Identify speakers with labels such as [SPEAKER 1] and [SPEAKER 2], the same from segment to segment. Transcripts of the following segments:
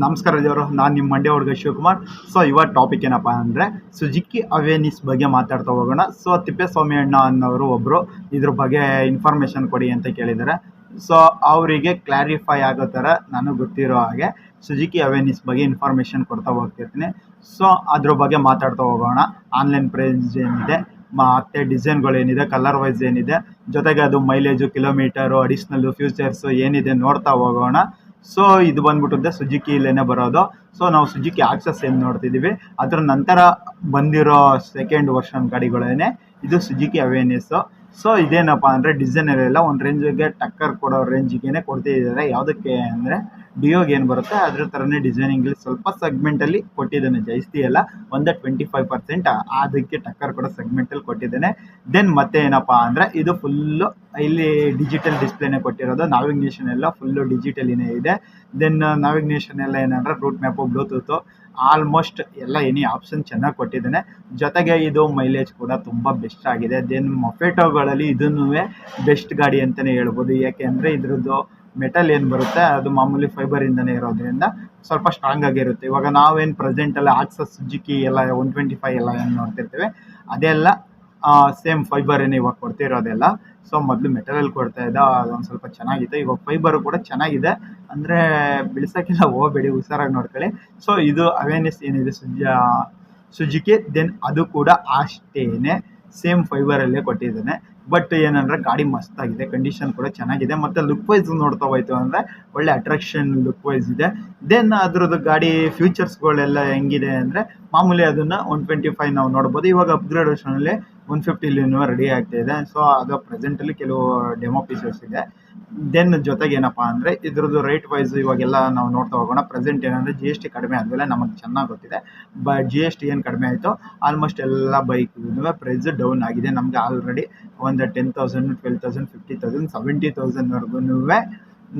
[SPEAKER 1] ನಮಸ್ಕಾರ ದೇವರು, ನಾನು ನಿಮ್ಮ ಮಂಡ್ಯ ಹುಡುಗ ಶಿವಕುಮಾರ್. ಸೊ ಇವತ್ತು ಟಾಪಿಕ್ ಏನಪ್ಪ ಅಂದರೆ ಸುಜುಕಿ ಅವೇರ್ನೆಸ್ ಬಗ್ಗೆ ಮಾತಾಡ್ತಾ ಹೋಗೋಣ. ಸೊ ತಿಪ್ಪೇಸ್ವಾಮಿ ಅಣ್ಣ ಅನ್ನೋರು ಒಬ್ಬರು ಇದ್ರ ಬಗ್ಗೆ ಇನ್ಫಾರ್ಮೇಷನ್ ಕೊಡಿ ಅಂತ ಕೇಳಿದ್ದಾರೆ. ಸೊ ಅವರಿಗೆ ಕ್ಲಾರಿಫೈ ಆಗೋ ಥರ ನನಗೆ ಗೊತ್ತಿರೋ ಹಾಗೆ ಸುಜುಕಿ ಅವೇರ್ನೆಸ್ ಬಗ್ಗೆ ಇನ್ಫಾರ್ಮೇಷನ್ ಕೊಡ್ತಾ ಹೋಗ್ತಿರ್ತೀನಿ. ಸೊ ಅದ್ರ ಬಗ್ಗೆ ಮಾತಾಡ್ತಾ ಹೋಗೋಣ. ಆನ್ಲೈನ್ ಪ್ರೈಸ್ ಏನಿದೆ, ಮತ್ತು ಡಿಸೈನ್ಗಳೇನಿದೆ, ಕಲರ್ ವೈಸ್ ಏನಿದೆ, ಜೊತೆಗೆ ಅದು ಮೈಲೇಜು, ಕಿಲೋಮೀಟರು, ಅಡಿಷ್ನಲ್ಲು, ಫ್ಯೂಚರ್ಸು ಏನಿದೆ ನೋಡ್ತಾ ಹೋಗೋಣ. ಸೊ ಇದು ಬಂದ್ಬಿಟ್ಟಿದೆ ಸುಜುಕಿಲೇನೆ ಬರೋದು. ಸೊ ನಾವು ಸುಜುಕಿ ಆಕ್ಸಸ್ ಏನು ನೋಡ್ತಿದ್ದೀವಿ, ಅದರ ನಂತರ ಬಂದಿರೋ ಸೆಕೆಂಡ್ ವರ್ಷನ್ ಗಾಡಿಗಳೇನೆ ಇದು ಸುಜುಕಿ ಅವೇರ್ನೆಸ್ಸು. ಸೊ ಇದೇನಪ್ಪ ಅಂದರೆ ಡಿಸೈನಲ್ಲೆಲ್ಲ ಒಂದು ರೇಂಜಿಗೆ ಟಕ್ಕರ್ ಕೊಡೋ ರೇಂಜಿಗೆ ಕೊಡ್ತಿದ್ದಾರೆ. ಯಾವುದಕ್ಕೆ ಅಂದರೆ ಡಿಯೋಗೆ ಏನು ಬರುತ್ತೆ ಅದ್ರ ಥರನೇ ಡಿಸೈನಿಂಗಲ್ಲಿ ಸ್ವಲ್ಪ ಸೆಗ್ಮೆಂಟಲ್ಲಿ ಕೊಟ್ಟಿದ್ದಾನೆ. ಜಾಸ್ತಿ ಎಲ್ಲ ಒಂದು 25% ಅದಕ್ಕೆ ಟಕ್ಕರ್ ಕೊಡೋ ಸೆಗ್ಮೆಂಟಲ್ಲಿ ಕೊಟ್ಟಿದ್ದಾನೆ. ದೆನ್ ಮತ್ತೆ ಏನಪ್ಪ ಅಂದರೆ ಇದು ಫುಲ್ಲು ಇಲ್ಲಿ ಡಿಜಿಟಲ್ ಡಿಸ್ಪ್ಲೇನೇ ಕೊಟ್ಟಿರೋದು. ನಾವಿಗೇಷನ್ ಎಲ್ಲ ಫುಲ್ಲು ಡಿಜಿಟಲಿನೇ ಇದೆ. ದೆನ್ ನಾವಿಗೇಷನ್ ಎಲ್ಲ ಏನಂದರೆ ರೂಟ್ ಮ್ಯಾಪು, ಬ್ಲೂಟೂತು, ಆಲ್ಮೋಸ್ಟ್ ಎಲ್ಲ ಎನಿ ಆಪ್ಷನ್ ಚೆನ್ನಾಗಿ ಕೊಟ್ಟಿದ್ದಾನೆ. ಜೊತೆಗೆ ಇದು ಮೈಲೇಜ್ ಕೂಡ ತುಂಬ ಬೆಸ್ಟ್ ಆಗಿದೆ. ದೆನ್ ಮೊಫೆಟೋಗಳಲ್ಲಿ ಇದನ್ನೂ ಬೆಸ್ಟ್ ಗಾಡಿ ಅಂತಲೇ ಹೇಳ್ಬೋದು. ಯಾಕೆ ಅಂದರೆ ಇದ್ರದ್ದು ಮೆಟಲ್ ಏನು ಬರುತ್ತೆ ಅದು ಮಾಮೂಲಿ ಫೈಬರಿಂದನೇ ಇರೋದ್ರಿಂದ ಸ್ವಲ್ಪ ಸ್ಟ್ರಾಂಗ್ ಆಗಿರುತ್ತೆ. ಇವಾಗ ನಾವೇನು ಪ್ರೆಸೆಂಟಲ್ಲಿ ಆಕ್ಸಸ್, ಸುಜುಕಿ ಎಲ್ಲ 125 ಎಲ್ಲ ಏನು ನೋಡ್ತಿರ್ತೀವಿ ಅದೆಲ್ಲ ಸೇಮ್ ಫೈಬರೇನೇ ಇವಾಗ ಕೊಡ್ತಿರೋದೆಲ್ಲ. ಸೊ ಮೊದಲು ಮೆಟಲಲ್ಲಿ ಕೊಡ್ತಾಯಿದ್ದ, ಅದೊಂದು ಸ್ವಲ್ಪ ಚೆನ್ನಾಗಿದೆ. ಇವಾಗ ಫೈಬರು ಕೂಡ ಚೆನ್ನಾಗಿದೆ, ಅಂದರೆ ಬಿಳ್ಸೋಕ್ಕೆಲ್ಲ ಹೋಗಬೇಡಿ, ಹುಷಾರಾಗಿ ನೋಡ್ಕೊಳ್ಳಿ. ಸೊ ಇದು ಅವೇರ್ನೆಸ್ ಏನಿದೆ ಸುಜುಕಿ, ದೆನ್ ಅದು ಕೂಡ ಅಷ್ಟೇನೆ ಸೇಮ್ ಫೈಬರಲ್ಲೇ ಕೊಟ್ಟಿದ್ದಾನೆ. ಬಟ್ ಏನಂದರೆ ಗಾಡಿ ಮಸ್ತಾಗಿದೆ, ಕಂಡೀಷನ್ ಕೂಡ ಚೆನ್ನಾಗಿದೆ, ಮತ್ತು ಲುಕ್ ವೈಸ್ ನೋಡ್ತಾ ಹೋಯ್ತು ಅಂದರೆ ಒಳ್ಳೆ ಅಟ್ರಾಕ್ಷನ್ ಲುಕ್ ವೈಸ್ ಇದೆ. ದೆನ್ ಅದ್ರದ್ದು ಗಾಡಿ ಫ್ಯೂಚರ್ಸ್ಗಳೆಲ್ಲ ಹೆಂಗಿದೆ ಅಂದರೆ ಮಾಮೂಲಿ ಅದನ್ನು 125 ನಾವು ನೋಡ್ಬೋದು. ಇವಾಗ ಅಪ್ಗ್ರೇಡೇಷನಲ್ಲಿ 150 ರೆಡಿ ಆಗ್ತಾಯಿದೆ. ಸೊ ಅದು ಪ್ರೆಸೆಂಟಲ್ಲಿ ಕೆಲವು ಡೆಮೋ ಪೀಸಸ್ ಇದೆ. ದೆನ್ ಜೊತೆಗೆ ಏನಪ್ಪ ಅಂದರೆ ಇದ್ರದ್ದು ರೇಟ್ ವೈಸ್ ಇವಾಗೆಲ್ಲ ನಾವು ನೋಡ್ತಾ ಹೋಗೋಣ. ಪ್ರೆಸೆಂಟ್ ಏನಂದರೆ GST ಕಡಿಮೆ ಆದಮೇಲೆ ನಮಗೆ ಚೆನ್ನಾಗಿ ಗೊತ್ತಿದೆ. GST ಏನು ಕಡಿಮೆ ಆಯಿತು, ಆಲ್ಮೋಸ್ಟ್ ಎಲ್ಲ ಬೈಕ್ಗೂ ಪ್ರೈಸ್ ಡೌನ್ ಆಗಿದೆ. ನಮಗೆ ಆಲ್ರೆಡಿ ಒಂದು 10,000, 12,000, 50,000, 70,000ವರೆಗೂ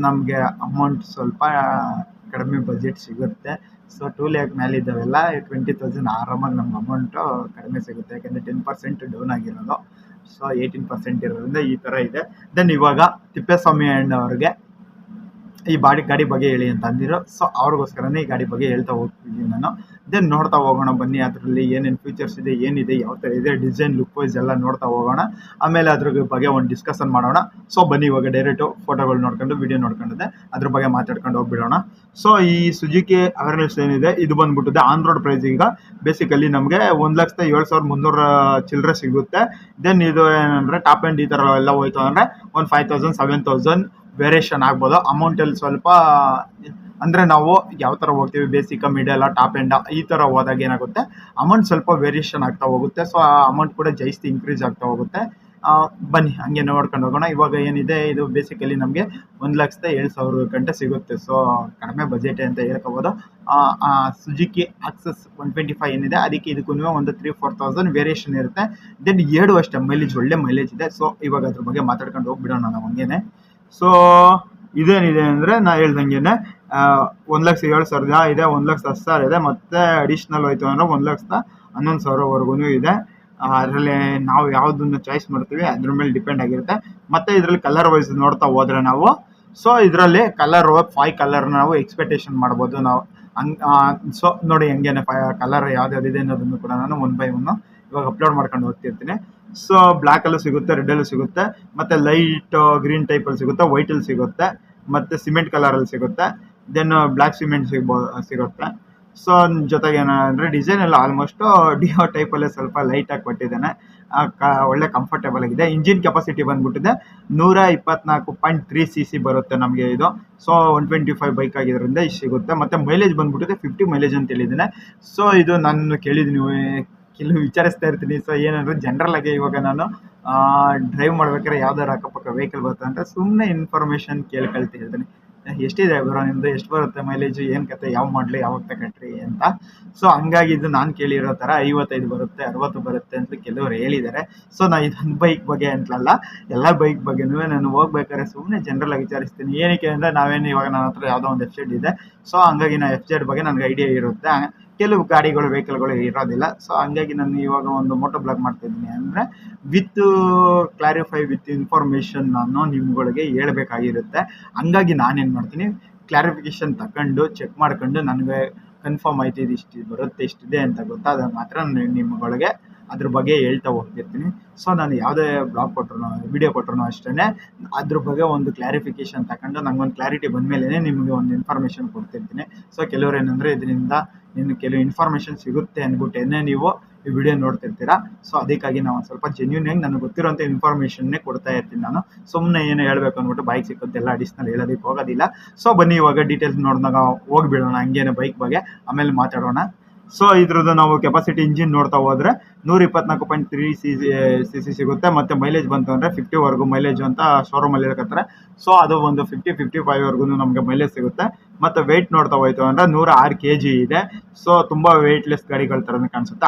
[SPEAKER 1] ನಮಗೆ ಅಮೌಂಟ್ ಸ್ವಲ್ಪ ಕಡಿಮೆ ಬಜೆಟ್ ಸಿಗುತ್ತೆ. ಸೊ 2 lakh ಮೇಲೆ ಇದ್ದಾವೆಲ್ಲ 20,000 ಆರಾಮಾಗಿ ನಮ್ಗೆ ಅಮೌಂಟು ಕಡಿಮೆ ಸಿಗುತ್ತೆ. ಯಾಕೆಂದರೆ 10% ಡೌನ್ ಆಗಿರೋದು, ಸೊ 18% ಇರೋದ್ರಿಂದ ಈ ಥರ ಇದೆ. ದೆನ್ ಇವಾಗ ತಿಪ್ಪೇಸ್ವಾಮಿ ಅಣ್ಣವ್ರಿಗೆ ಈ ಗಾಡಿ ಬಗ್ಗೆ ಹೇಳಿ ಅಂತ ಅಂದಿರೋ. ಸೊ ಅವ್ರಿಗೋಸ್ಕರನೇ ಈ ಗಾಡಿ ಬಗ್ಗೆ ಹೇಳ್ತಾ ಹೋಗ್ತಿದ್ದೀನಿ ನಾನು. ದೆನ್ ನೋಡ್ತಾ ಹೋಗೋಣ ಬನ್ನಿ, ಅದರಲ್ಲಿ ಏನೇನು ಫೀಚರ್ಸ್ ಇದೆ, ಏನಿದೆ, ಯಾವ ಥರ ಇದೆ, ಡಿಸೈನ್, ಲುಕ್ ವೈಸ್ ಎಲ್ಲ ನೋಡ್ತಾ ಹೋಗೋಣ. ಆಮೇಲೆ ಅದ್ರ ಬಗ್ಗೆ ಒಂದು ಡಿಸ್ಕಷನ್ ಮಾಡೋಣ. ಸೊ ಬನ್ನಿ ಇವಾಗ ಡೈರೆಕ್ಟು ಫೋಟೋಗಳು ನೋಡ್ಕೊಂಡು, ವಿಡಿಯೋ ನೋಡ್ಕೊಂಡಿದ್ದೆ ಅದ್ರ ಬಗ್ಗೆ ಮಾತಾಡ್ಕೊಂಡು ಹೋಗ್ಬಿಡೋಣ. ಸೊ ಈ ಸುಜುಕಿ ಅವೇರ್ನೆಸ್ ಏನಿದೆ ಇದು ಬಂದ್ಬಿಟ್ಟಿದೆ ಆನ್ ರೋಡ್ ಪ್ರೈಸ್ ಈಗ ಬೇಸಿಕಲಿ ನಮಗೆ 1,07,300 ಚಿಲ್ಲರೆ ಸಿಗುತ್ತೆ. ದೆನ್ ಇದು ಏನಂದರೆ ಟಾಪ್ ಆ್ಯಂಡ್ ಈ ಥರ ಎಲ್ಲ ಹೋಯ್ತು ಅಂದರೆ ಒಂದು 5,000, 7,000 ವೇರಿಯೇಷನ್ ಆಗ್ಬೋದು. ಅಮೌಂಟಲ್ಲಿ ಸ್ವಲ್ಪ ಅಂದರೆ ನಾವು ಯಾವ ಥರ ಹೋಗ್ತೀವಿ, ಬೇಸಿಕ್, ಮಿಡಲ್, ಟಾಪ್ ಎಂಡ್ ಈ ಥರ ಹೋದಾಗ ಏನಾಗುತ್ತೆ ಅಮೌಂಟ್ ಸ್ವಲ್ಪ ವೇರಿಯೇಷನ್ ಆಗ್ತಾ ಹೋಗುತ್ತೆ. ಸೊ ಆ ಅಮೌಂಟ್ ಕೂಡ ಜಾಸ್ತಿ ಇನ್ಕ್ರೀಸ್ ಆಗ್ತಾ ಹೋಗುತ್ತೆ. ಬನ್ನಿ ಹಂಗೆ ನೋಡ್ಕೊಂಡು ಹೋಗೋಣ. ಇವಾಗ ಏನಿದೆ ಇದು ಬೇಸಿಕಲಿ ನಮಗೆ 1,07,000 ಗಂಟೆ ಸಿಗುತ್ತೆ. ಸೊ ಕಡಿಮೆ ಬಜೆಟ್ ಅಂತ ಹೇಳ್ಕೋಬೋದು. ಸುಜುಕಿ ಆಕ್ಸಸ್ 125 ಏನಿದೆ ಅದಕ್ಕೆ ಇದಕ್ಕೂ ಒಂದು 3,000-4,000 ವೇರಿಯೇಷನ್ ಇರುತ್ತೆ. ದೆನ್ 7 ಅಷ್ಟೇ ಮೈಲೇಜ್, ಒಳ್ಳೆ ಮೈಲೇಜ್ ಇದೆ. ಸೊ ಇವಾಗ ಅದ್ರ ಬಗ್ಗೆ ಮಾತಾಡ್ಕೊಂಡು ಹೋಗ್ಬಿಡೋಣ ನಾವು ಹಂಗೇನೆ. ಸೊ ಇದೇನಿದೆ ಅಂದರೆ ನಾ ಹೇಳ್ದಂಗೆ 1,07,000 ಇದೆ, 1,10,000 ಇದೆ, ಮತ್ತು ಅಡಿಷ್ನಲ್ ಹೋಯ್ತು ಅಂದರೆ 1,11,000ವರೆಗೂ ಇದೆ. ಅದರಲ್ಲಿ ನಾವು ಯಾವುದನ್ನು ಚಾಯ್ಸ್ ಮಾಡ್ತೀವಿ ಅದ್ರ ಮೇಲೆ ಡಿಪೆಂಡ್ ಆಗಿರುತ್ತೆ. ಮತ್ತು ಇದರಲ್ಲಿ ಕಲರ್ ವೈಸ್ ನೋಡ್ತಾ ಹೋದರೆ ನಾವು, ಸೊ ಇದರಲ್ಲಿ ಕಲರ್ 5 ಕಲರ್ ನಾವು ಎಕ್ಸ್ಪೆಕ್ಟೇಷನ್ ಮಾಡ್ಬೋದು ನಾವು ಸೊ ನೋಡಿ ಹೆಂಗೇನೆ ಕಲರ್ ಯಾವ್ದಾವ್ದಿದೆ ಅನ್ನೋದನ್ನು ಕೂಡ ನಾನು 1 by 1 ಇವಾಗ ಅಪ್ಲೋಡ್ ಮಾಡ್ಕೊಂಡು ಹೋಗ್ತಿರ್ತೀನಿ. ಸೊ ಬ್ಲ್ಯಾಕಲ್ಲೂ ಸಿಗುತ್ತೆ, ರೆಡ್ಡಲ್ಲೂ ಸಿಗುತ್ತೆ, ಮತ್ತು ಲೈಟ್ ಗ್ರೀನ್ ಟೈಪಲ್ಲಿ ಸಿಗುತ್ತೆ, ವೈಟಲ್ಲಿ ಸಿಗುತ್ತೆ, ಮತ್ತು ಸಿಮೆಂಟ್ ಕಲರಲ್ಲಿ ಸಿಗುತ್ತೆ. ದೆನ್ ಬ್ಲ್ಯಾಕ್ ಸಿಮೆಂಟ್ ಸಿಗುತ್ತೆ. ಸೊ ಜೊತೆಗೆ ಏನಂದರೆ ಡಿಸೈನ್ ಎಲ್ಲ ಆಲ್ಮೋಸ್ಟು ಡಿಯೋ ಟೈಪಲ್ಲೇ ಸ್ವಲ್ಪ ಲೈಟಾಗಿ ಕೊಟ್ಟಿದ್ದಾನೆ. ಒಳ್ಳೆ ಕಂಫರ್ಟೇಬಲ್ ಆಗಿದೆ. ಇಂಜಿನ್ ಕೆಪಾಸಿಟಿ ಬಂದ್ಬಿಟ್ಟಿದೆ 124.3 cc ಬರುತ್ತೆ ನಮಗೆ ಇದು. ಸೊ 125 ಬೈಕ್ ಆಗಿರೋದ್ರಿಂದ ಇಷ್ಟು ಸಿಗುತ್ತೆ. ಮತ್ತು ಮೈಲೇಜ್ ಬಂದ್ಬಿಟ್ಟಿದೆ 50 ಮೈಲೇಜ್ ಅಂತ ಹೇಳಿದ್ದೇನೆ. ಸೊ ಇದು ನಾನು ಕೇಳಿದ್ದೀನಿ, ಕೆಲವು ವಿಚಾರಿಸ್ತಾ ಇರ್ತೀನಿ. ಸೊ ಏನಂದರೆ ಜನರಲ್ಲಾಗಿ ಇವಾಗ ನಾನು ಡ್ರೈವ್ ಮಾಡ್ಬೇಕಾದ್ರೆ ಯಾವ್ದಾರು ಅಕ್ಕಪಕ್ಕ ವೆಹಿಕಲ್ ಬರುತ್ತೆ ಅಂದರೆ ಸುಮ್ಮನೆ ಇನ್ಫಾರ್ಮೇಷನ್ ಕೇಳ್ಕೊಳ್ತಿರ್ತೀನಿ. ಎಷ್ಟಿದೆ ಬರೋ ನಿಮ್ಮದು, ಎಷ್ಟು ಬರುತ್ತೆ ಮೈಲೇಜು, ಏನು ಕತೆ, ಯಾವ ಮಾಡಲಿ, ಯಾವಾಗ ತಗೊಂಡ್ರಿ ಅಂತ. ಸೊ ಹಂಗಾಗಿ ಇದು ನಾನು ಕೇಳಿರೋ ಥರ 55 ಬರುತ್ತೆ, 60 ಬರುತ್ತೆ ಅಂತ ಕೆಲವರು ಹೇಳಿದ್ದಾರೆ. ಸೊ ನಾನು ಇದೊಂದು ಬೈಕ್ ಬಗ್ಗೆ ಅಂತಲ್ಲ, ಎಲ್ಲ ಬೈಕ್ ಬಗ್ಗೆನೂ ನಾನು ಹೋಗ್ಬೇಕಾದ್ರೆ ಸುಮ್ಮನೆ ಜನರಲ್ಲಾಗಿ ವಿಚಾರಿಸ್ತೀನಿ. ಏನಕ್ಕೆ ಅಂದರೆ ನಾವೇನು ಇವಾಗ ನನ್ನ ಹತ್ರ ಯಾವುದೋ ಒಂದು FZ ಇದೆ. ಸೊ ಹಂಗಾಗಿ ನಾನು FZ ಬಗ್ಗೆ ನನಗೆ ಐಡಿಯಾ ಇರುತ್ತೆ, ಕೆಲವು ಗಾಡಿಗಳು, ವೆಹಿಕಲ್ಗಳು ಇರೋದಿಲ್ಲ. ಸೊ ಹಂಗಾಗಿ ನಾನು ಇವಾಗ ಒಂದು ಮೋಟೋ ಬ್ಲಾಗ್ ಮಾಡ್ತಾಯಿದ್ದೀನಿ ಅಂದರೆ ವಿತ್ ಕ್ಲಾರಿಫೈ, ವಿತ್ ಇನ್ಫಾರ್ಮೇಷನ್ ನಾನು ನಿಮ್ಗಳಿಗೆ ಹೇಳ್ಬೇಕಾಗಿರುತ್ತೆ. ಹಂಗಾಗಿ ನಾನೇನು ಮಾಡ್ತೀನಿ, ಕ್ಲಾರಿಫಿಕೇಷನ್ ತಗೊಂಡು ಚೆಕ್ ಮಾಡ್ಕೊಂಡು ನನಗೆ ಕನ್ಫರ್ಮ್ ಆಯ್ತು ಇದು ಇಷ್ಟು ಬರುತ್ತೆ ಇಷ್ಟಿದೆ ಅಂತ ಗೊತ್ತಾದಾಗ ಮಾತ್ರ ನಿಮ್ಮಗಳಿಗೆ ಅದ್ರ ಬಗ್ಗೆ ಹೇಳ್ತಾ ಹೋಗ್ತಿರ್ತೀನಿ. ಸೊ ನಾನು ಯಾವುದೇ ಬ್ಲಾಗ್ ಕೊಟ್ಟರು ವಿಡಿಯೋ ಕೊಟ್ಟರು ಅಷ್ಟೇ ಅದ್ರ ಬಗ್ಗೆ ಒಂದು ಕ್ಲಾರಿಫಿಕೇಷನ್ ತಗೊಂಡು ನಂಗೊಂದು ಕ್ಲಾರಿಟಿ ಬಂದಮೇಲೆ ನಿಮಗೆ ಒಂದು ಇನ್ಫಾರ್ಮೇಷನ್ ಕೊಡ್ತಿರ್ತೀನಿ. ಸೊ ಕೆಲವ್ರು ಏನಂದರೆ ಇದರಿಂದ ಕೆಲವು ಇನ್ಫಾರ್ಮೇಷನ್ ಸಿಗುತ್ತೆ ಅಂದ್ಬಿಟ್ಟೇನೆ ನೀವು ಈ ವಿಡಿಯೋ ನೋಡ್ತಿರ್ತೀರಾ. ಸೊ ಅದಕ್ಕಾಗಿ ನಾವು ಒಂದು ಸ್ವಲ್ಪ ಜೆನ್ಯೂನ್ ಆಗಿ ನನಗೆ ಗೊತ್ತಿರೋಂಥ ಇನ್ಫಾರ್ಮೇಷನ್ನೇ ಕೊಡ್ತಾ ಇರ್ತೀನಿ. ನಾನು ಸುಮ್ಮನೆ ಏನು ಹೇಳಬೇಕು ಅಂದ್ಬಿಟ್ಟು ಬೈಕ್ ಸಿಕ್ಕಂತೆಲ್ಲ ಅಡಿಷ್ನಲ್ ಹೇಳೋದಕ್ಕೆ ಹೋಗೋದಿಲ್ಲ. ಸೊ ಬನ್ನಿ ಇವಾಗ ಡೀಟೇಲ್ಸ್ ನೋಡಿದಾಗ ಹೋಗಿಬಿಡೋಣ ಹಂಗೇನೆ ಬೈಕ್ ಬಗ್ಗೆ, ಆಮೇಲೆ ಮಾತಾಡೋಣ. ಸೊ ಇದ್ರದ್ದು ನಾವು ಕೆಪಾಸಿಟಿ ಇಂಜಿನ್ ನೋಡ್ತಾ ಹೋದರೆ 124.3 cc ಸಿಗುತ್ತೆ. ಮತ್ತು ಮೈಲೇಜ್ ಬಂತು ಅಂದರೆ 50ವರೆಗೂ ಮೈಲೇಜ್ ಅಂತ ಶೋರೂಮಲ್ಲಿ ಹೇಳ್ಕೊತಾರೆ. ಸೊ ಅದು ಒಂದು 50-55ವರೆಗೂ ನಮಗೆ ಮೈಲೇಜ್ ಸಿಗುತ್ತೆ. ಮತ್ತು ವೆಯ್ಟ್ ನೋಡ್ತಾ ಹೋಯ್ತು ಅಂದರೆ 106 kg ಇದೆ. ಸೊ ತುಂಬ ವೆಯ್ಟ್ಲೆಸ್ ಗಾಡಿಗಳ ಥರನೇ ಕಾಣಿಸುತ್ತೆ.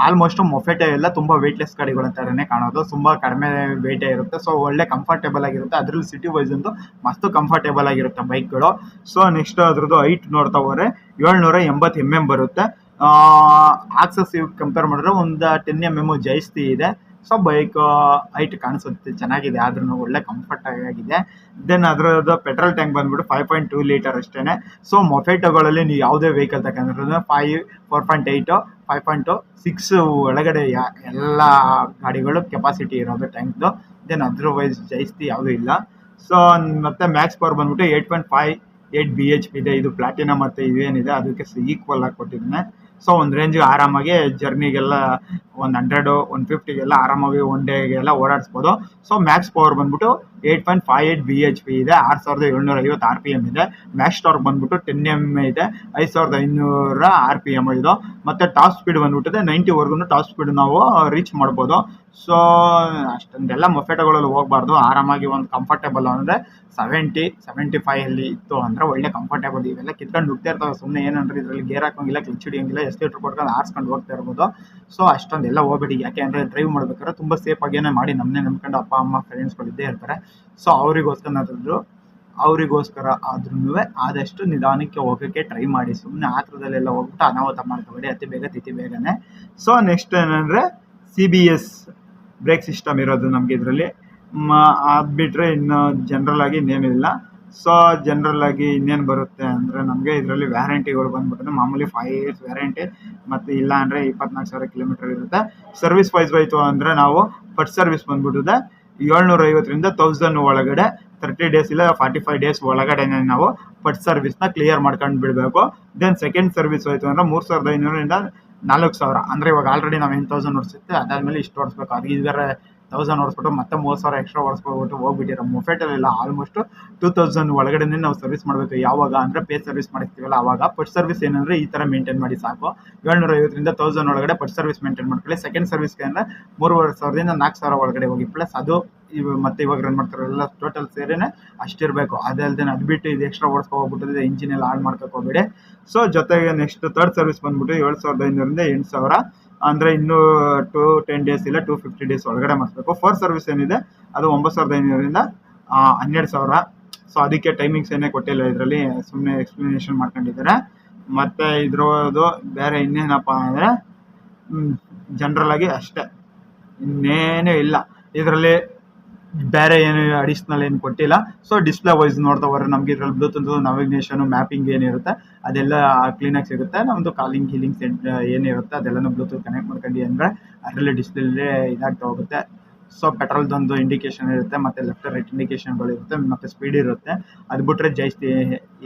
[SPEAKER 1] ಆಲ್ಮೋಸ್ಟ್ ಮೊಫೆಟೆ ಎಲ್ಲ ತುಂಬ ವೆಯ್ಟ್ಲೆಸ್ ಗಾಡಿಗಳ ಥರನೇ ಕಾಣೋದು, ತುಂಬ ಕಡಿಮೆ ವೆಯ್ಟೇ ಇರುತ್ತೆ. ಸೊ ಒಳ್ಳೆ ಕಂಫರ್ಟೇಬಲ್ ಆಗಿರುತ್ತೆ. ಅದರಲ್ಲಿ ಸಿಟಿ ವೈಸ್ ಅಂತೂ ಮಸ್ತು ಕಂಫರ್ಟೇಬಲ್ ಆಗಿರುತ್ತೆ ಬೈಕ್ಗಳು. ಸೊ ನೆಕ್ಸ್ಟ್ ಅದ್ರದ್ದು ಹೈಟ್ ನೋಡ್ತಾ ಹೋದರೆ 780 mm ಬರುತ್ತೆ. ಆಕ್ಸಸ್ ಕಂಪೇರ್ ಮಾಡಿದ್ರೆ ಒಂದು 10 mm ಜಾಸ್ತಿ ಇದೆ. ಸೊ ಬೈಕ್ ಹೈಟ್ ಕಾಣಿಸುತ್ತೆ, ಚೆನ್ನಾಗಿದೆ, ಆದ್ರೂ ಒಳ್ಳೆ ಕಂಫರ್ಟ್ ಆಗಿದೆ. ದೆನ್ ಅದರದ್ದು ಪೆಟ್ರೋಲ್ ಟ್ಯಾಂಕ್ ಬಂದ್ಬಿಟ್ಟು 5.2 ಲೀಟರ್ ಅಷ್ಟೇ. ಸೊ ಮೊಫೆಟೋಗಳಲ್ಲಿ ನೀವು ಯಾವುದೇ ವೆಹಿಕಲ್ ತಗೊಂಡ್ರೆ 4.8 5.2 6 ಒಳಗಡೆ ಎಲ್ಲ ಗಾಡಿಗಳು ಕೆಪಾಸಿಟಿ ಇರೋದು ಟ್ಯಾಂಕ್ದು. ದೆನ್ ಅದರ್ವೈಸ್ ಜಾಸ್ತಿ ಯಾವುದೂ ಇಲ್ಲ. ಸೊ ಮತ್ತು ಮ್ಯಾಕ್ಸ್ ಪವರ್ ಬಂದ್ಬಿಟ್ಟು 8.58 BHP ಇದೆ. ಇದು ಪ್ಲಾಟಿನಾ ಮತ್ತು ಇವೇನಿದೆ ಅದಕ್ಕೆ ಈಕ್ವಲ್ ಆಗಿ ಕೊಟ್ಟಿದ್ದಾನೆ. ಸೊ ಒಂದು ರೇಂಜ್ಗೆ ಆರಾಮಾಗಿ ಜರ್ನಿಗೆಲ್ಲ ಒಂದು 100-150ಗೆಲ್ಲ ಆರಾಮಾಗಿ ಒನ್ ಡೇಗೆಲ್ಲ ಓಡಾಡಿಸ್ಬೋದು. ಸೊ ಮ್ಯಾಕ್ಸ್ ಪವರ್ ಬಂದ್ಬಿಟ್ಟು 8.58 BHP ಇದೆ. 6750 RPM ಇದೆ. ಮ್ಯಾಕ್ಸ್ ಟಾರ್ಕ್ ಬಂದ್ಬಿಟ್ಟು 10 mm ಇದೆ. 5500 RPM ಇದು. ಮತ್ತು ಟಾಪ್ ಸ್ಪೀಡ್ ಬಂದ್ಬಿಟ್ಟಿದೆ 90ವರೆಗೂ ಟಾಪ್ ಸ್ಪೀಡ್ ನಾವು ರೀಚ್ ಮಾಡ್ಬೋದು. ಸೊ ಅಷ್ಟೊಂದೆಲ್ಲ ಮೊಫೆಟೋಗಳಲ್ಲಿ ಹೋಗಬಾರ್ದು. ಆರಾಮಾಗಿ ಒಂದು ಕಂಫರ್ಟೇಬಲ್ ಅಂದರೆ 70-75 ಇತ್ತು ಅಂದರೆ ಒಳ್ಳೆ ಕಂಫರ್ಟೇಬಲ್. ಇವೆಲ್ಲ ಕಿತ್ಕೊಂಡು ನುಗ್ತಾ ಇರ್ತಾವೆ ಸುಮ್ಮನೆ, ಏನಂದ್ರೆ ಇದರಲ್ಲಿ ಗೇರ್ ಹಾಕೋಂಗಿಲ್ಲ, ಕ್ಲಚ್ ಹಿಡಿಯೋಂಗಿಲ್ಲ, ಎಸ್ಲೇಟರ್ ಕೊಡ್ಕೊಂಡು ಆರಿಸ್ಕೊಂಡು ಹೋಗ್ತಾ ಇರ್ಬೋದು. ಸೊ ಅಷ್ಟೊಂದೆಲ್ಲ ಹೋಗ್ಬೇಡಿ, ಯಾಕೆ ಅಂದರೆ ಡ್ರೈವ್ ಮಾಡ್ಬೇಕಾದ್ರೆ ತುಂಬ ಸೇಫಾಗೇನೆ ಮಾಡಿ. ನಮ್ಮನ್ನೇ ನಂಬ್ಕೊಂಡು ಅಪ್ಪ ಅಮ್ಮ ಫ್ರೆಂಡ್ಸ್ಗಳು ಇದ್ದೇ ಇರ್ತಾರೆ. ಸೊ ಅವರಿಗೋಸ್ಕರ ಆದ್ರೂ ಆದಷ್ಟು ನಿಧಾನಕ್ಕೆ ಹೋಗೋಕ್ಕೆ ಟ್ರೈ ಮಾಡಿ. ಸುಮ್ಮನೆ ಆತ್ರದಲ್ಲೆಲ್ಲ ಹೋಗ್ಬಿಟ್ಟು ಅನಾಹುತ ಮಾಡ್ಕೋಬೇಡಿ, ಅತಿ ಬೇಗ ತಿಥಿ ಬೇಗನೆ. ಸೊ ನೆಕ್ಸ್ಟ್ ಏನಂದರೆ CBS ಬ್ರೇಕ್ ಸಿಸ್ಟಮ್ ಇರೋದು ನಮಗೆ ಇದರಲ್ಲಿ. ಅದು ಬಿಟ್ಟರೆ ಇನ್ನು ಜನರಲ್ ಆಗಿ ಇನ್ನೇನಿಲ್ಲ. ಸೊ ಜನರಲ್ ಆಗಿ ಇನ್ನೇನು ಬರುತ್ತೆ ಅಂದರೆ ನಮಗೆ ಇದರಲ್ಲಿ ವ್ಯಾರಂಟಿಗಳು ಬಂದ್ಬಿಟ್ಟು ಮಾಮೂಲಿ 5 years ವ್ಯಾರಂಟಿ, ಮತ್ತು ಇಲ್ಲ ಅಂದರೆ 24,000 ಕಿಲೋಮೀಟರ್ ಇರುತ್ತೆ. ಸರ್ವಿಸ್ ವೈಸ್ ಹೋಯ್ತು ಅಂದರೆ ನಾವು ಫಸ್ಟ್ ಸರ್ವಿಸ್ ಬಂದ್ಬಿಟ್ಟಿದೆ 750ರಿಂದ 1000 ಒಳಗಡೆ 30 days ಇಲ್ಲ 45 days ಒಳಗಡೆ ನಾವು ಫಸ್ಟ್ ಸರ್ವಿಸ್ನ ಕ್ಲಿಯರ್ ಮಾಡ್ಕೊಂಡು ಬಿಡಬೇಕು. ದೆನ್ ಸೆಕೆಂಡ್ ಸರ್ವಿಸ್ ಹೋಯ್ತು ಅಂದರೆ 3500ರಿಂದ 4000. ಅಂದರೆ ಇವಾಗ ಆಲ್ರೆಡಿ ನಾವು 8000 ಓಡಿಸುತ್ತೆ, ಅದಾದಮೇಲೆ ಇಷ್ಟು ಓಡಿಸ್ಬೇಕು. ಅದು ಇದರ 1000 ಓಡಿಸ್ಬಿಟ್ಟು ಮತ್ತೆ 3000 ಎಕ್ಸ್ಟ್ರಾ ಓಡಿಸ್ಕೊಬಿಟ್ಟು ಹೋಗ್ಬಿಟ್ಟಿರೋ ಮೊಫೆಟಲ್ಲೆಲ್ಲ ಆಲ್ಮೋಸ್ಟ್ 2000 ಒಳಗಡೆ ನಾವು ಸರ್ವಿಸ್ ಮಾಡಬೇಕು. ಯಾವಾಗ ಅಂದರೆ ಪೇ ಸರ್ವಿಸ್ ಮಾಡಿರ್ತೀವಲ್ಲ ಆವಾಗ. ಫಸ್ಟ್ ಸರ್ವಿಸ್ ಏನಂದರೆ ಈ ಥರ ಮೇಂಟೈನ್ ಮಾಡಿ ಸಾಕು. 750ರಿಂದ 1000 ಒಳಗಡೆ ಫಸ್ಟ್ ಸರ್ವಿಸ್ ಮೇಂಟೈನ್ ಮಾಡ್ಕೊಳ್ಳಿ. ಸೆಕೆಂಡ್ ಸರ್ವಿಸ್ಗೆ ಅಂದರೆ 3500ರಿಂದ 4000 ಒಳಗಡೆ ಹೋಗಿ. ಪ್ಲಸ್ ಅದು ಮತ್ತು ಇವಾಗ ರನ್ ಮಾಡ್ತಾರೆ ಎಲ್ಲ ಟೋಟಲ್ ಸೇರಿನೇ ಅಷ್ಟಿರಬೇಕು. ಅದಲ್ಲದೆ ಅದು ಬಿಟ್ಟು ಇದು ಎಕ್ಸ್ಟ್ರಾ ಓಡಿಸ್ಕೊಬಿಟ್ಟಿದೆ, ಇಂಜಿನ್ ಎಲ್ಲ ಆನ್ ಮಾಡ್ಕೋಬೇಡಿ. ಸೊ ಜೊತೆಗೆ ನೆಕ್ಸ್ಟ್ ಥರ್ಡ್ ಸರ್ವಿಸ್ ಬಂದ್ಬಿಟ್ಟು 7500ರಿಂದ 8000. ಅಂದರೆ ಇನ್ನೂ 10 days ಇಲ್ಲ 250 days ಒಳಗಡೆ ಮಾಡಿಸ್ಬೇಕು. ಫೋರ್ತ್ ಸರ್ವಿಸ್ ಏನಿದೆ ಅದು 9500ರಿಂದ 12000. ಸೊ ಅದಕ್ಕೆ ಟೈಮಿಂಗ್ಸ್ ಏನೇ ಕೊಟ್ಟಿಲ್ಲ ಇದರಲ್ಲಿ, ಸುಮ್ಮನೆ ಎಕ್ಸ್ಪ್ಲನೇಷನ್ ಮಾಡ್ಕೊಂಡಿದ್ದಾರೆ. ಮತ್ತು ಇದ್ರದ್ದು ಬೇರೆ ಇನ್ನೇನಪ್ಪ ಅಂದರೆ ಜನರಲ್ ಆಗಿ ಅಷ್ಟೇ, ಇನ್ನೇನೂ ಇಲ್ಲ ಇದರಲ್ಲಿ. ಬೇರೆ ಏನು ಅಡಿಷ್ನಲ್ ಏನು ಕೊಟ್ಟಿಲ್ಲ. ಸೊ ಡಿಸ್ಪ್ಲೇ ವೈಸ್ ನೋಡ್ತಾ ಹೋದ್ರೆ ನಮಗೆ ಇದರಲ್ಲಿ ಬ್ಲೂಟೂತ್ ನಾವಿಗೇಷನು ಮ್ಯಾಪಿಂಗ್ ಏನಿರುತ್ತೆ ಅದೆಲ್ಲ ಕ್ಲೀನಾಗಿ ಸಿಗುತ್ತೆ. ನಮ್ಮದು ಕಾಲಿಂಗ್ ಗೀಲಿಂಗ್ ಸೆಟ್ ಏನಿರುತ್ತೆ ಅದೆಲ್ಲನೂ ಬ್ಲೂಟೂತ್ ಕನೆಕ್ಟ್ ಮಾಡ್ಕೊಂಡು ಅಂದರೆ ಅದರಲ್ಲಿ ಡಿಸ್ಪ್ಲೇಲೇ ಇದಾಗ್ತಾ ಹೋಗುತ್ತೆ. ಸೊ ಪೆಟ್ರೋಲ್ದೊಂದು ಇಂಡಿಕೇಶನ್ ಇರುತ್ತೆ, ಮತ್ತು ಲೆಫ್ಟ್ ರೈಟ್ ಇಂಡಿಕೇಶನ್ಗಳು ಇರುತ್ತೆ, ಮತ್ತು ಸ್ಪೀಡ್ ಇರುತ್ತೆ. ಅದು ಬಿಟ್ಟರೆ ಜಾಸ್ತಿ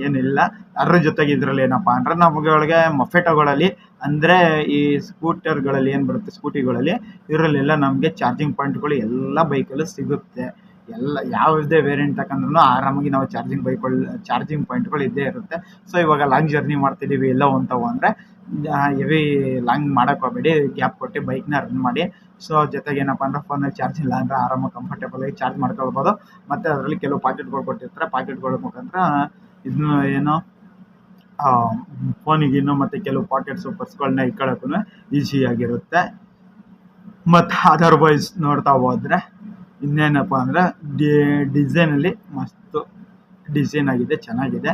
[SPEAKER 1] ಏನಿಲ್ಲ. ಅದರ ಜೊತೆಗೆ ಇದರಲ್ಲಿ ಏನಪ್ಪ ಅಂದರೆ ನಮಗೆ ಮೊಫೆಟೋಗಳಲ್ಲಿ ಅಂದರೆ ಈ ಸ್ಕೂಟರ್ಗಳಲ್ಲಿ ಏನು ಬರುತ್ತೆ ಸ್ಕೂಟಿಗಳಲ್ಲಿ, ಇದರಲ್ಲೆಲ್ಲ ನಮಗೆ ಚಾರ್ಜಿಂಗ್ ಪಾಯಿಂಟ್ಗಳು ಎಲ್ಲ ಬೈಕಲ್ಲೂ ಸಿಗುತ್ತೆ. ಎಲ್ಲ ಯಾವುದೇ ವೇರಿಯಂಟ್ ತಗೊಂಡ್ರೂ ಆರಾಮಾಗಿ ನಾವು ಚಾರ್ಜಿಂಗ್ ಪಾಯಿಂಟ್ಗಳು ಇದ್ದೇ ಇರುತ್ತೆ. ಸೊ ಇವಾಗ ಲಾಂಗ್ ಜರ್ನಿ ಮಾಡ್ತಿದ್ದೀವಿ ಎಲ್ಲ ಹೊಂತವು ಅಂದರೆ ಹೆವಿ ಲಾಂಗ್ ಮಾಡೋಕ್ಕೆ ಹೋಗಬೇಡಿ, ಗ್ಯಾಪ್ ಕೊಟ್ಟು ಬೈಕ್ನ ರನ್ ಮಾಡಿ. ಸೊ ಜೊತೆಗೆ ಏನಪ್ಪ ಅಂದರೆ ಫೋನಲ್ಲಿ ಚಾರ್ಜ್ ಇಲ್ಲ ಅಂದರೆ ಆರಾಮಾಗಿ ಕಂಫರ್ಟೇಬಲಾಗಿ ಚಾರ್ಜ್ ಮಾಡ್ಕೊಳ್ಬೋದು. ಮತ್ತು ಅದರಲ್ಲಿ ಕೆಲವು ಪಾಕೆಟ್ಗಳು ಕೊಟ್ಟಿರ್ತಾರೆ, ಪಾಕೆಟ್ಗಳ ಮುಖಾಂತರ ಇದನ್ನು ಏನೋ ಫೋನಿಗಿನ್ನು ಮತ್ತು ಕೆಲವು ಪಾಕೆಟ್ಸು ಪರ್ಸ್ಗಳನ್ನ ಇಟ್ಕೊಳ್ಳೋಕ್ಕೂ ಈಸಿಯಾಗಿರುತ್ತೆ. ಮತ್ತು ಅದರ್ವೈಸ್ ನೋಡ್ತಾ ಹೋದರೆ ಇನ್ನೇನಪ್ಪ ಅಂದರೆ ಡಿಸೈನಲ್ಲಿ ಮಸ್ತು ಡಿಸೈನ್ ಆಗಿದೆ, ಚೆನ್ನಾಗಿದೆ.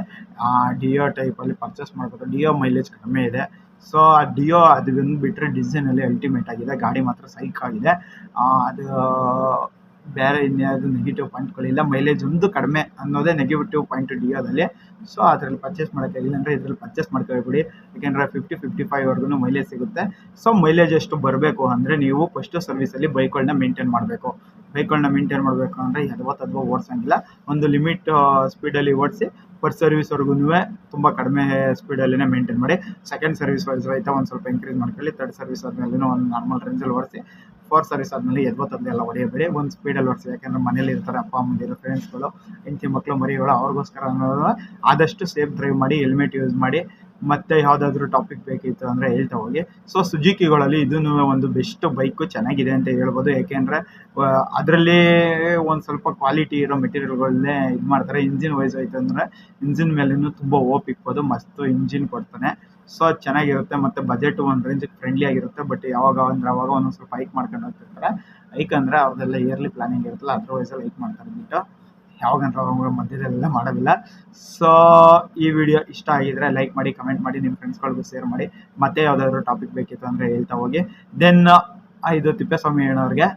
[SPEAKER 1] ಡಿಯೋ ಟೈಪಲ್ಲಿ ಪರ್ಚೇಸ್ ಮಾಡಬೇಕು. ಡಿಯೋ ಮೈಲೇಜ್ ಕಡಿಮೆ ಇದೆ. ಸೊ ಆ ಡಿಯೋ ಅದು ಬಿಟ್ಟರೆ ಡಿಸೈನಲ್ಲಿ ಅಲ್ಟಿಮೇಟ್ ಆಗಿದೆ. ಗಾಡಿ ಮಾತ್ರ ಸೈಕ್ ಆಗಿದೆ. ಅದು ಬೇರೆ ಇನ್ಯಾವುದು ನೆಗೆಟಿವ್ ಪಾಯಿಂಟ್ಗಳಿಲ್ಲ. ಮೈಲೇಜ್ ಒಂದು ಕಡಿಮೆ ಅನ್ನೋದೇ ನೆಗೆಟಿವ್ ಪಾಯಿಂಟ್ ಡಿಯೋದಲ್ಲಿ. ಸೊ ಅದರಲ್ಲಿ ಪರ್ಚೇಸ್ ಮಾಡೋಕ್ಕಾಗಿಲ್ಲ ಅಂದರೆ ಇದರಲ್ಲಿ ಪರ್ಚೇಸ್ ಮಾಡ್ಕೊಳ್ಬಿಡಿ. ಯಾಕೆಂದರೆ 55 ಮೈಲೇಜ್ ಸಿಗುತ್ತೆ. ಸೊ ಮೈಲೇಜ್ ಎಷ್ಟು ಬರಬೇಕು ಅಂದರೆ ನೀವು ಫಸ್ಟು ಸರ್ವಿಸಲ್ಲಿ ಬೈಕ್ಗಳನ್ನ ಮೇಂಟೈನ್ ಮಾಡಬೇಕು. ಅಂದರೆ ಯಥವಾ ಓಡಿಸೋಂಗಿಲ್ಲ. ಒಂದು ಲಿಮಿಟ್ ಸ್ಪೀಡಲ್ಲಿ ಓಡಿಸಿ ಫಸ್ಟ್ ಸರ್ವಿಸ್ವರೆಗೂ ತುಂಬ ಕಡಿಮೆ ಸ್ಪೀಡಲ್ಲೇ ಮೇಂಟೈನ್ ಮಾಡಿ. ಸೆಕೆಂಡ್ ಸರ್ವಿಸ್ ರೈತ ಒಂದು ಸ್ವಲ್ಪ ಇನ್ಕ್ರೀಸ್ ಮಾಡ್ಕೊಳ್ಳಿ. ಥರ್ಡ್ ಸರ್ವಿಸ್ ಆದಮೇಲೆ ಒಂದು ನಾರ್ಮಲ್ ರೇಂಜಲ್ಲಿ ಓಡಿಸಿ. ಫೋರ್ತ್ ಸರ್ವಿಸ್ ಆದಮೇಲೆ ಎಲ್ಲ ಹೊಡೆಯಬೇಡಿ, ಒಂದು ಸ್ಪೀಡಲ್ಲಿ ಓಡಿಸಿ. ಯಾಕೆಂದರೆ ಮನೇಲಿ ಇರ್ತಾರೆ ಅಪ್ಪ ಅಮ್ಮಂದಿರು, ಫ್ರೆಂಡ್ಸ್ಗಳು, ಹೆಂಡತಿ ಮಕ್ಕಳು, ಮರಿಗಳು, ಅವ್ರಿಗೋಸ್ಕರ ಆದಷ್ಟು ಸೇಫ್ ಡ್ರೈವ್ ಮಾಡಿ, ಹೆಲ್ಮೆಟ್ ಯೂಸ್ ಮಾಡಿ. ಮತ್ತು ಯಾವುದಾದ್ರೂ ಟಾಪಿಕ್ ಬೇಕಿತ್ತು ಅಂದರೆ ಹೇಳ್ತಾ ಹೋಗಿ. ಸೊ ಸುಜುಕಿಗಳಲ್ಲಿ ಇದೂ ಒಂದು ಬೆಸ್ಟ್ ಬೈಕು, ಚೆನ್ನಾಗಿದೆ ಅಂತ ಹೇಳ್ಬೋದು. ಏಕೆಂದರೆ ಅದರಲ್ಲಿ ಒಂದು ಸ್ವಲ್ಪ ಕ್ವಾಲಿಟಿ ಇರೋ ಮೆಟೀರಿಯಲ್ಗಳನ್ನೇ ಇದು ಮಾಡ್ತಾರೆ. ಇಂಜಿನ್ ವೈಸ್ ಆಯಿತು ಅಂದರೆ ಇಂಜಿನ್ ಮೇಲೂ ತುಂಬ ಓಪ್ ಇಕ್ಬೋದು, ಮಸ್ತು ಇಂಜಿನ್ ಕೊಡ್ತಾನೆ. ಸೊ ಅದು ಚೆನ್ನಾಗಿರುತ್ತೆ. ಮತ್ತು ಬಜೆಟ್ ಒಂದು ರೇಂಜಿಗೆ ಫ್ರೆಂಡ್ಲಿ ಆಗಿರುತ್ತೆ. ಬಟ್ ಯಾವಾಗ ಅಂದರೆ ಅವಾಗ ಒಂದೊಂದು ಸ್ವಲ್ಪ ಹೈಕ್ ಮಾಡ್ಕೊಂಡು ಹೋಗ್ತಿರ್ತಾರೆ. ಹೈಕ್ ಅಂದರೆ ಅವ್ರದ್ದೆಲ್ಲ ಇಯರ್ಲಿ ಪ್ಲಾನಿಂಗ್ ಇರುತ್ತಲ್ಲ, ಅದರ್ವೈಸಲ್ಲಿ ಹೈಕ್ ಮಾಡ್ತಾರೆ ಬಿಟ್ಟು ಯಾವಾಗಂದ್ರೆ ಅವಾಗ ಮಧ್ಯದಲ್ಲೆಲ್ಲ ಮಾಡೋದಿಲ್ಲ. ಸೊ ಈ ವಿಡಿಯೋ ಇಷ್ಟ ಆಗಿದ್ರೆ ಲೈಕ್ ಮಾಡಿ, ಕಮೆಂಟ್ ಮಾಡಿ, ನಿಮ್ಮ ಫ್ರೆಂಡ್ಸ್ಗಳಿಗೂ ಶೇರ್ ಮಾಡಿ. ಮತ್ತೆ ಯಾವುದಾದ್ರೂ ಟಾಪಿಕ್ ಬೇಕಿತ್ತು ಅಂದರೆ ಹೇಳ್ತಾ ಹೋಗಿ. ದೆನ್ ಇದು ತಿಪ್ಪೇಸ್ವಾಮಿ ಅಣ್ಣವ್ರಿಗೆ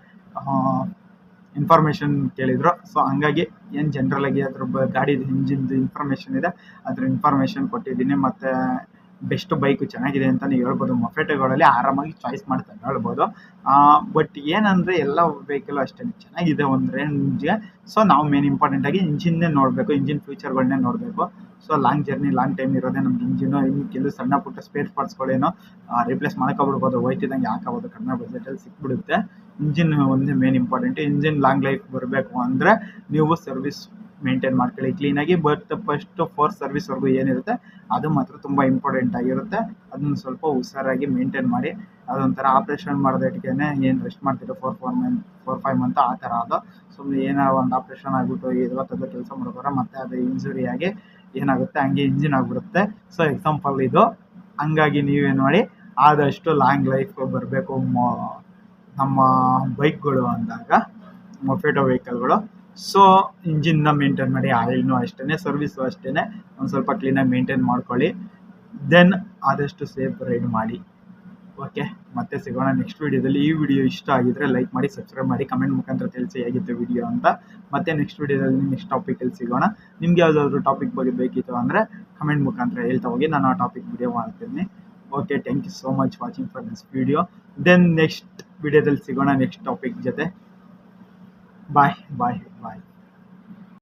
[SPEAKER 1] ಇನ್ಫಾರ್ಮೇಷನ್ ಕೇಳಿದರು. ಸೊ ಹಂಗಾಗಿ ಏನು ಜನರಲಾಗಿ ಅದ್ರ ಗಾಡಿದು ಇಂಜಿನ್ದು ಇನ್ಫಾರ್ಮೇಷನ್ ಇದೆ, ಅದ್ರ ಇನ್ಫಾರ್ಮೇಷನ್ ಕೊಟ್ಟಿದ್ದೀನಿ. ಮತ್ತು ಬೆಸ್ಟ್ ಬೈಕು ಚೆನ್ನಾಗಿದೆ ಅಂತಲೇ ಹೇಳ್ಬೋದು. ಮೊಫೆಟಗಳಲ್ಲಿ ಆರಾಮಾಗಿ ಚಾಯ್ಸ್ ಮಾಡಿ ತಗೊಳ್ಬೋದು. ಬಟ್ ಏನಂದರೆ ಎಲ್ಲ ವೆಹಿಕಲ್ಲು ಅಷ್ಟೇ ಚೆನ್ನಾಗಿದೆ ಒಂದು ರೇಂಜ್ಗೆ. ಸೊ ನಾವು ಮೇನ್ ಇಂಪಾರ್ಟೆಂಟಾಗಿ ಇಂಜಿನ್ನೇ ನೋಡಬೇಕು, ಇಂಜಿನ್ ಫ್ಯೂಚರ್ಗಳನ್ನೇ ನೋಡಬೇಕು. So long journey, long time ಇರೋದೇ ನಮ್ಗೆ ಇಂಜಿನು. ಇನ್ನು ಕೆಲವು ಸಣ್ಣ ಪುಟ್ಟ ಸ್ಪೇರ್ ಪಾರ್ಟ್ಸ್ಗಳೇನೋ ರೀಪ್ಲೇಸ್ ಮಾಡ್ಕೊಬಿಡ್ಬೋದು, ಹೋಯ್ತಿದ್ದಂಗೆ ಹಾಕೋಬೋದು, ಕಡಿಮೆ ಬಜೆಟಲ್ಲಿ ಸಿಕ್ಬಿಡುತ್ತೆ. ಇಂಜಿನ್ ಒಂದೇ main important. Engine long life ಬರಬೇಕು ಅಂದರೆ ನೀವು ಸರ್ವಿಸ್ ಮೇಂಟೈನ್ ಮಾಡ್ಕೊಳ್ಳಿ ಕ್ಲೀನಾಗಿ. ಬಟ್ ಫಸ್ಟು 4 ಸರ್ವಿಸ್ವರೆಗೂ ಏನಿರುತ್ತೆ ಅದು ಮಾತ್ರ ತುಂಬ ಇಂಪಾರ್ಟೆಂಟ್ ಆಗಿರುತ್ತೆ. ಅದನ್ನು ಸ್ವಲ್ಪ ಹುಷಾರಾಗಿ ಮೇಂಟೈನ್ ಮಾಡಿ. ಅದೊಂಥರ ಆಪ್ರೇಷನ್ ಮಾಡೋದಕ್ಕೇನೆ ಏನು ರೆಸ್ಟ್ ಮಾಡ್ತಿರೋ 4-5 ಮಂತ್ ಆ ಥರ ಅದು. ಸುಮ್ಮನೆ ಏನಾರು ಒಂದು ಆಪ್ರೇಷನ್ ಆಗಿಬಿಟ್ಟು ಇವತ್ತದ್ದು ಕೆಲಸ ಮಾಡೋದ್ರೆ ಮತ್ತೆ ಅದು ಇಂಜುರಿ ಆಗಿ ಏನಾಗುತ್ತೆ ಹಂಗೆ ಇಂಜಿನ್ ಆಗಿಬಿಡುತ್ತೆ. ಸೊ ಎಕ್ಸಾಂಪಲ್ ಇದು. ಹಂಗಾಗಿ ನೀವೇನು ಮಾಡಿ, ಆದಷ್ಟು ಲಾಂಗ್ ಲೈಫ್ ಬರಬೇಕು ನಮ್ಮ ಬೈಕ್ಗಳು ಅಂದಾಗ, ಮೊಫೆಟೋ ವೆಹಿಕಲ್ಗಳು. ಸೊ ಇಂಜಿನ್ನ ಮೇಂಟೈನ್ ಮಾಡಿ, ಆಯಿಲ್ನೂ ಅಷ್ಟೇ, ಸರ್ವಿಸು ಅಷ್ಟೇ ಒಂದು ಸ್ವಲ್ಪ ಕ್ಲೀನಾಗಿ ಮೇಂಟೈನ್ ಮಾಡ್ಕೊಳ್ಳಿ. ದೆನ್ ಆದಷ್ಟು ಸೇಫ್ ರೈಡ್ ಮಾಡಿ. ಓಕೆ, ಮತ್ತೆ ಸಿಗೋಣ ನೆಕ್ಸ್ಟ್ ವೀಡಿಯೋದಲ್ಲಿ. ಈ ವಿಡಿಯೋ ಇಷ್ಟ ಆಗಿದ್ರೆ ಲೈಕ್ ಮಾಡಿ, ಸಬ್ಸ್ಕ್ರೈಬ್ ಮಾಡಿ, ಕಮೆಂಟ್ ಮುಖಾಂತರ ತಿಳಿಸಿ ಹೇಗಿತ್ತು ವಿಡಿಯೋ ಅಂತ. ಮತ್ತೆ ನೆಕ್ಸ್ಟ್ ವೀಡಿಯೋದಲ್ಲಿ ನೆಕ್ಸ್ಟ್ ಟಾಪಿಕಲ್ಲಿ ಸಿಗೋಣ. ನಿಮ್ಗೆ ಯಾವುದಾದ್ರೂ ಟಾಪಿಕ್ ಬಗ್ಗೆ ಬೇಕಿತ್ತು ಅಂದರೆ ಕಮೆಂಟ್ ಮುಖಾಂತರ ಹೇಳ್ತಾ ಹೋಗಿ, ನಾನು ಆ ಟಾಪಿಕ್ ವಿಡಿಯೋ ಮಾಡ್ತೀನಿ. Okay, thank you so much watching for this video. Then next ವಿಡಿಯೋದಲ್ಲಿ ಸಿಗೋಣ ನೆಕ್ಸ್ಟ್ ಟಾಪಿಕ್ ಜೊತೆ. ಬಾಯ್ ಬಾಯ್ ಬಾಯ್.